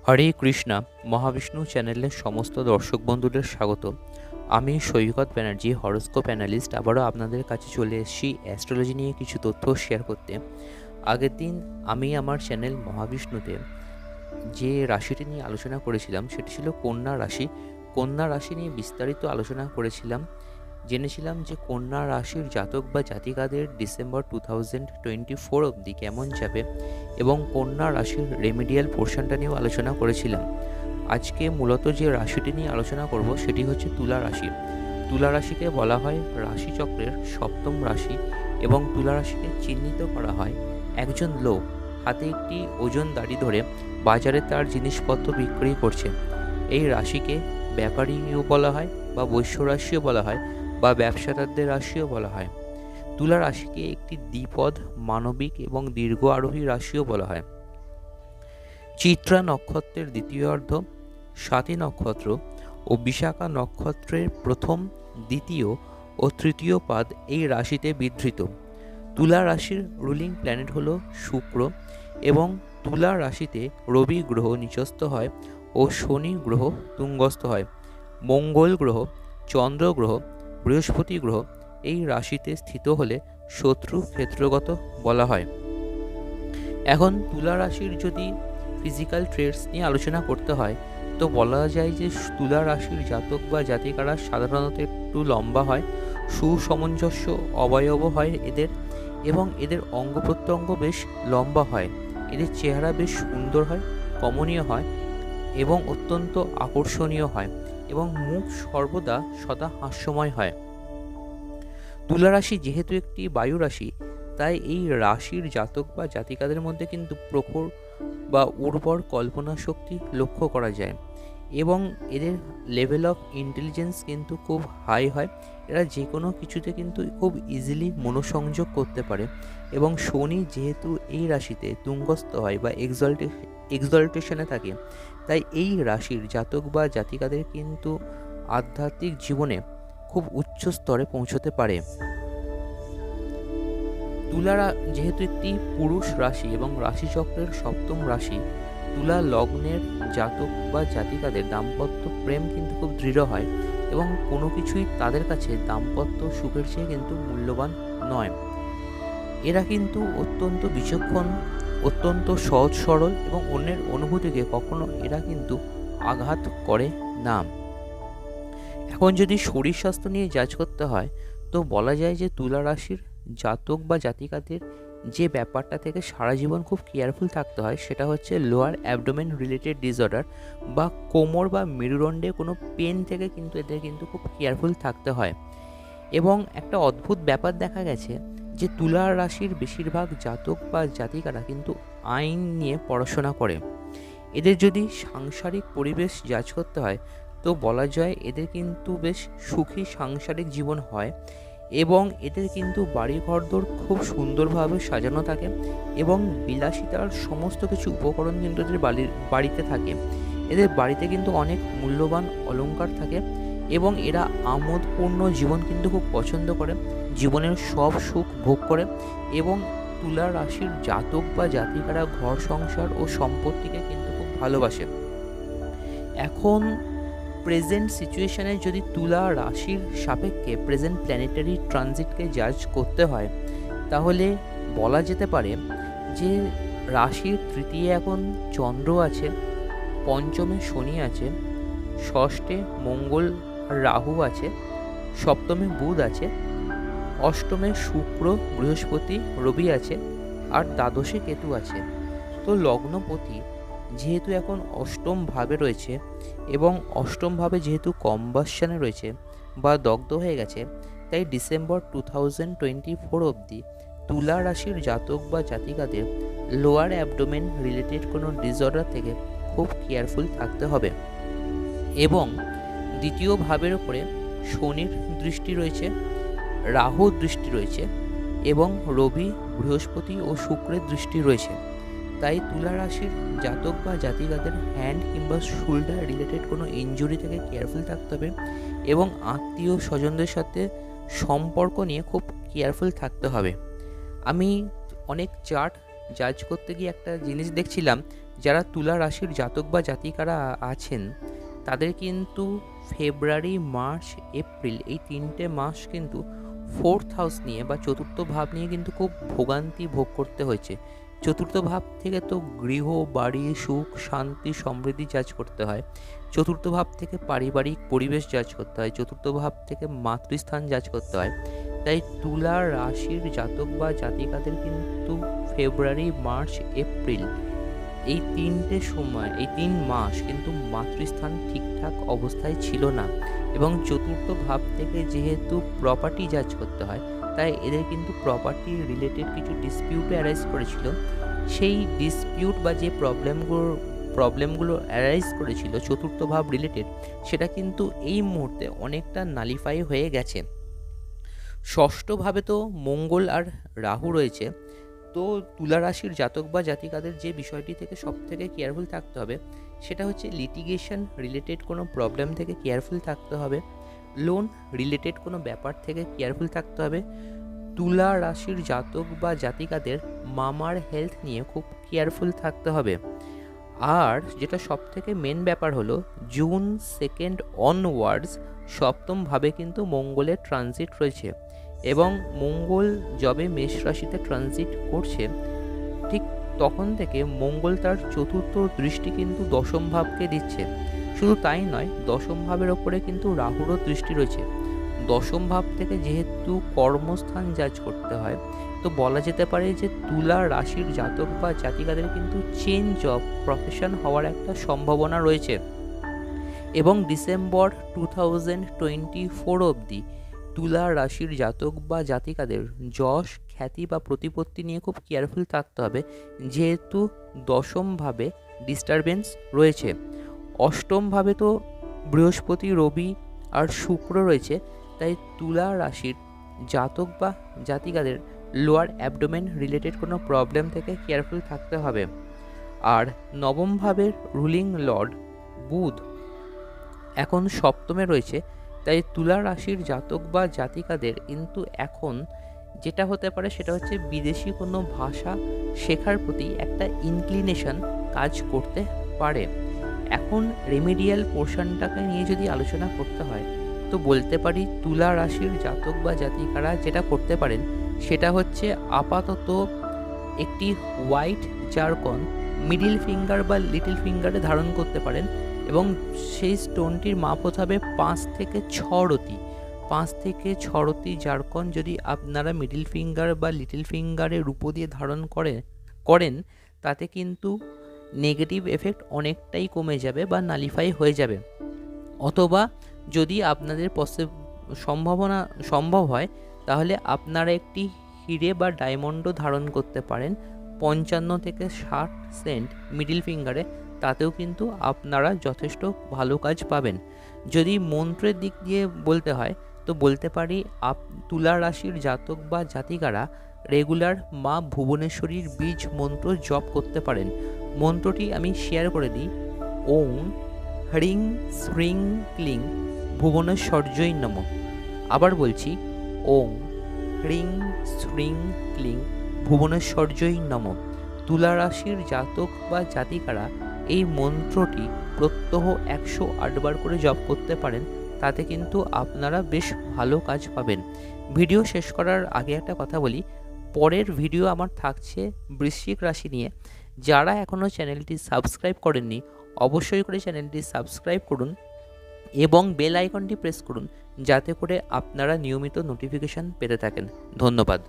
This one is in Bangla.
হরে কৃষ্ণা। মহাবিষ্ণু চ্যানেলের সমস্ত দর্শক বন্ধুদের স্বাগত। আমি সৈকত ব্যানার্জি, হরোস্কোপ অ্যানালিস্ট, আবারও আপনাদের কাছে চলে এসেছি অ্যাস্ট্রোলজি নিয়ে কিছু তথ্য শেয়ার করতে। আগের দিন আমি আমার চ্যানেল মহাবিষ্ণুতে যে রাশিটি নিয়ে আলোচনা করেছিলাম সেটি ছিল কন্যা রাশি। কন্যা রাশি নিয়ে বিস্তারিত আলোচনা করেছিলাম। জেনেছিলাম যে কন্যা রাশির জাতক বা জাতিকাদের ডিসেম্বর 2024 অবধি কেমন যাবে, এবং কন্যা রাশির রেমিডিয়াল পোর্শনটা নিয়েও আলোচনা করেছিলাম। আজকে মূলত যে রাশিটি নিয়ে আলোচনা করব সেটি হচ্ছে তুলা রাশি। তুলা রাশিকে বলা হয় রাশিচক্রের সপ্তম রাশি, এবং তুলা রাশিকে চিহ্নিত করা হয় একজন লোক হাতে একটি ওজন দাড়ি ধরে বাজারে তার জিনিসপত্র বিক্রি করছে। এই রাশিকে ব্যাপারীও বলা হয়, বা বৈশ্য রাশিও বলা হয়, বা ব্যবসাদারদের রাশিও বলা হয়। তুলা রাশিকে একটি দ্বিপদ, মানবিক এবং দীর্ঘ আরোহী রাশিও বলা হয়। চিত্রা নক্ষত্রের দ্বিতীয়ার্ধ, স্বাতী নক্ষত্র ও বিশাখা নক্ষত্রের প্রথম, দ্বিতীয় ও তৃতীয় পাদ এই রাশিতে বিধৃত। তুলা রাশির রুলিং প্ল্যানেট হল শুক্র, এবং তুলা রাশিতে রবি গ্রহ নিচস্থ হয় ও শনি গ্রহ তুঙ্গস্থ হয়। মঙ্গল গ্রহ, চন্দ্র গ্রহ, বৃহস্পতি গ্রহ এই রাশিতে স্থিত হলে শত্রু ক্ষেত্রগত বলা হয়। এখন তুলা রাশির যদি ফিজিক্যাল ট্রেটস নিয়ে আলোচনা করতে হয় তো বলা যায় যে তুলা রাশির জাতক বা জাতিকারা সাধারণত একটু লম্বা হয়, সুসমঞ্জস্য অবয়ব হয় এদের, এবং এদের অঙ্গ প্রত্যঙ্গ বেশ লম্বা হয়। এদের চেহারা বেশ সুন্দর হয়, কমনীয় হয় এবং অত্যন্ত আকর্ষণীয় হয়, এবং মুখ সর্বদা সদা হাস্যময় হয়। তুলা রাশি যেহেতু একটি বায়ু রাশি, তাই এই রাশির জাতক বা জাতিকাদের মধ্যে কিন্তু প্রখর বা উর্বর কল্পনা শক্তি লক্ষ্য করা যায়, এবং এদের লেভেল অফ ইন্টেলিজেন্স কিন্তু খুব হাই হয়। এরা যে কোনো কিছুতে কিন্তু খুব ইজিলি মনোসংযোগ করতে পারে, এবং শনি যেহেতু এই রাশিতে তুঙ্গস্থ হয় বা এক্সল্টেশনে থাকে, তাই এই রাশির জাতক বা জাতিকাদের কিন্তু আধ্যাত্মিক জীবনে খুব উচ্চ স্তরে পৌঁছতে পারে। তুলা যেহেতু একটি পুরুষ রাশি এবং রাশিচক্রের সপ্তম রাশি, তুলা লগ্নের জাতক বা জাতিকাদের দাম্পত্য প্রেম কিন্তু খুব দৃঢ় হয়, এবং কোনো কিছুই তাদের কাছে দাম্পত্য সুখের চেয়ে কিন্তু মূল্যবান নয়। এরা কিন্তু অত্যন্ত বিচক্ষণ, অত্যন্ত সহজ সরল, এবং অন্যের অনুভূতিকে কখনো এরা কিন্তু আঘাত করে না। এখন যদি শরীর স্বাস্থ্য নিয়ে জাজ করতে হয় তো বলা যায় যে তুলা রাশির জাতক বা জাতিকাদের যে ব্যাপারটা থেকে সারা জীবন খুব কেয়ারফুল থাকতে হয় সেটা হচ্ছে লোয়ার অ্যাবডোমেন রিলেটেড ডিসঅর্ডার, বা কোমর বা মেরুদণ্ডে কোনো পেন থেকে কিন্তু এদের কিন্তু খুব কেয়ারফুল থাকতে হয়। এবং একটা অদ্ভুত ব্যাপার দেখা গেছে যে তুলা রাশির বেশিরভাগ জাতক বা জাতিকারা কিন্তু আইন নিয়ে পড়াশোনা করে। এদের যদি সাংসারিক পরিবেশ জাজ করতে হয় তো বলা যায় এদের কিন্তু বেশ সুখী সাংসারিক জীবন হয়, এবং এদের কিন্তু বাড়ি ঘরদোর খুব সুন্দরভাবে সাজানো থাকে, এবং বিলাসিতার সমস্ত কিছু উপকরণ কিন্তু এদের বাড়িতে থাকে। এদের বাড়িতে কিন্তু অনেক মূল্যবান অলংকার থাকে, এবং এরা আমোদপূর্ণ জীবন কিন্তু খুব পছন্দ করে, জীবনের সব সুখ ভোগ করে, এবং তুলা রাশির জাতক বা জাতিকারা ঘর সংসার ও সম্পত্তিকে কিন্তু খুব ভালোবাসে। এখন প্রেজেন্ট সিচুয়েশনে যদি তুলা রাশির সাপেক্ষে প্রেজেন্ট প্ল্যানেটারি ট্রানজিটকে জাজ করতে হয় তাহলে বলা যেতে পারে যে রাশির তৃতীয় এখন চন্দ্র আছে, পঞ্চমে শনি আছে, ষষ্ঠে মঙ্গল আর রাহু আছে, সপ্তমে বুধ আছে, অষ্টমে শুক্র বৃহস্পতি রবি আছে, আর দ্বাদশে কেতু আছে। তো লগ্নপতি যেহেতু এখন অষ্টম ভাবে রয়েছে, এবং অষ্টম ভাবে যেহেতু কম্বাসনে রয়েছে বা দগ্ধ হয়ে গেছে, তাই ডিসেম্বর 2024 অবধি তুলা রাশির জাতক বা জাতিকাদের লোয়ার অ্যাবডোমেন রিলেটেড কোনো ডিসঅর্ডার থেকে খুব কেয়ারফুল থাকতে হবে। এবং দ্বিতীয় ভাবের ওপরে শনির দৃষ্টি রয়েছে, রাহুর দৃষ্টি রয়েছে, এবং রবি, বৃহস্পতি ও শুক্রের দৃষ্টি রয়েছে। তাই তুলা রাশির জাতক বা জাতিকাদের হ্যান্ড কিংবা শোল্ডার রিলেটেড কোনো ইনজুরি থেকে কেয়ারফুল থাকতে হবে, এবং আত্মীয় স্বজনদের সাথে সম্পর্ক নিয়ে খুব কেয়ারফুল থাকতে হবে। আমি অনেক চার্ট জাজ করতে গিয়ে একটা জিনিস দেখছিলাম যারা তুলা রাশির জাতক বা জাতিকারা আছেন তাদের কিন্তু ফেব্রুয়ারি, মার্চ, এপ্রিল এই 3টে মাস কিন্তু 4th হাউস নিয়ে বা চতুর্থ ভাব নিয়ে কিন্তু খুব ভোগান্তি ভোগ করতে হয়েছে। চতুর্থ ভাব থেকে তো গৃহ, বাড়ি, সুখ, শান্তি, সমৃদ্ধি জাজ করতে হয়। চতুর্থ ভাব থেকে পারিবারিক পরিবেশ জাজ করতে হয়। চতুর্থ ভাব থেকে মাতৃস্থান জাজ করতে হয়। তাই তুলা রাশির জাতক বা জাতিকাদের কিন্তু ফেব্রুয়ারি, মার্চ, এপ্রিল এই 3 মাস কিন্তু মাতৃস্থান ঠিকঠাক অবস্থায় ছিল না, এবং চতুর্থ ভাব থেকে যেহেতু প্রপার্টি জাজ করতে হয় তাই এদের কিন্তু প্রপার্টি রিলেটেড কিছু ডিসপিউট অ্যারাইজ করেছিল। সেই ডিসপিউট বা যে প্রবলেমগুলো অ্যারাইজ করেছিল চতুর্থ ভাব রিলেটেড, সেটা কিন্তু এই মুহূর্তে অনেকটা নালিফাই হয়ে গেছে। ষষ্ঠভাবে তো মঙ্গল আর রাহু রয়েছে। তো তুলা রাশির জাতক বা জাতিকাদের যে বিষয়টি থেকে সব থেকে কেয়ারফুল থাকতে হবে সেটা হচ্ছে লিটিগেশন রিলেটেড কোনো প্রবলেম থেকে কেয়ারফুল থাকতে হবে, লোন রিলেটেড কোনো ব্যাপার থেকে কেয়ারফুল থাকতে হবে। তুলা রাশির জাতক বা জাতিকাদের মামার হেলথ নিয়ে খুব কেয়ারফুল থাকতে হবে। আর যেটা সব থেকে মেন ব্যাপার হলো জুন 2 অনওয়ার্ডস সপ্তমভাবে কিন্তু মঙ্গলের ট্রানজিট রয়েছে, এবং মঙ্গল যবে মেষ রাশিতে ট্রানজিট করছে ঠিক তখন থেকে মঙ্গল তার চতুর্থ দৃষ্টি কিন্তু দশম ভাবকে দিচ্ছে। শুধু তাই নয়, দশম ভাবের ওপরে কিন্তু রাহুরও দৃষ্টি রয়েছে। দশম ভাব থেকে যেহেতু কর্মস্থান জাজ করতে হয়, তো বলা যেতে পারে যে তুলা রাশির জাতক বা জাতিকাদের কিন্তু চেঞ্জ অফ প্রফেশন হওয়ার একটা সম্ভাবনা রয়েছে। এবং ডিসেম্বর 2024 অবধি তুলা রাশির জাতক বা জাতিকাদের যশ, খ্যাতি বা প্রতিপত্তি নিয়ে খুব কেয়ারফুল থাকতে হবে, যেহেতু দশমভাবে ডিস্টারবেন্স রয়েছে। অষ্টমভাবে তো বৃহস্পতি, রবি আর শুক্র রয়েছে, তাই তুলা রাশির জাতক বা জাতিকাদের লোয়ার অ্যাবডোমেন রিলেটেড কোনো প্রবলেম থেকে কেয়ারফুল থাকতে হবে। আর নবম ভাবের রুলিং লর্ড বুধ এখন সপ্তমে রয়েছে, তাই তুলা রাশির জাতক বা জাতিকাদের কিন্তু এখন যেটা হতে পারে সেটা হচ্ছে বিদেশি কোনো ভাষা শেখার প্রতি একটা ইনক্লিনেশন কাজ করতে পারে। এখন রেমিডিয়াল পোর্শনটাকে নিয়ে যদি আলোচনা করতে হয় তো বলতে পারি তুলা রাশির জাতক বা জাতিকারা যেটা করতে পারেন সেটা হচ্ছে আপাতত একটি হোয়াইট জারকন মিডিল ফিঙ্গার বা লিটল ফিঙ্গারে ধারণ করতে পারেন, এবং সেই স্টোনটির মাপ হতে হবে 5 থেকে 6 রতি। 5 থেকে 6 রতি জারকন যদি আপনারা মিডিল ফিঙ্গার বা লিটল ফিঙ্গারের রূপো দিয়ে ধারণ করেন তাতে কিন্তু নেগেটিভ এফেক্ট অনেকটাই কমে যাবে বা নালিফাই হয়ে যাবে। অথবা যদি আপনাদের সম্ভব হয় তাহলে আপনারা একটি হিরে বা ডায়মন্ডও ধারণ করতে পারেন 55 থেকে 60 সেন্ট মিডিল ফিঙ্গারে, তাতেও কিন্তু আপনারা যথেষ্ট ভালো কাজ পাবেন। যদি মন্ত্রের দিক দিয়ে বলতে হয় তো বলতে পারি তুলা রাশির জাতক বা জাতিকারা রেগুলার মা ভুবনেশ্বরীর বীজ মন্ত্র জপ করতে পারেন। মন্ত্রটি আমি শেয়ার করে দিই। ওং হ্রিং শ্রিং ক্লিং ভুবনেশ্বর্যই নমঃ। আবার বলছি, ওং হ্রিং শ্রিং ক্লিং ভুবনেশ্বর্যই নমঃ। তুলা রাশির জাতক বা জাতিকারা এই মন্ত্রটি প্রত্যহ 108 বার করে জপ করতে পারেন, তাতে কিন্তু আপনারা বেশ ভালো কাজ পাবেন। ভিডিও শেষ করার আগে একটা কথা বলি, পরের ভিডিও আমার থাকছে বৃশ্চিক রাশি নিয়ে। যারা এখনও চ্যানেলটি সাবস্ক্রাইব করেননি অবশ্যই করে চ্যানেলটি সাবস্ক্রাইব করুন এবং বেল আইকনটি প্রেস করুন, যাতে করে আপনারা নিয়মিত নোটিফিকেশান পেতে থাকেন। ধন্যবাদ।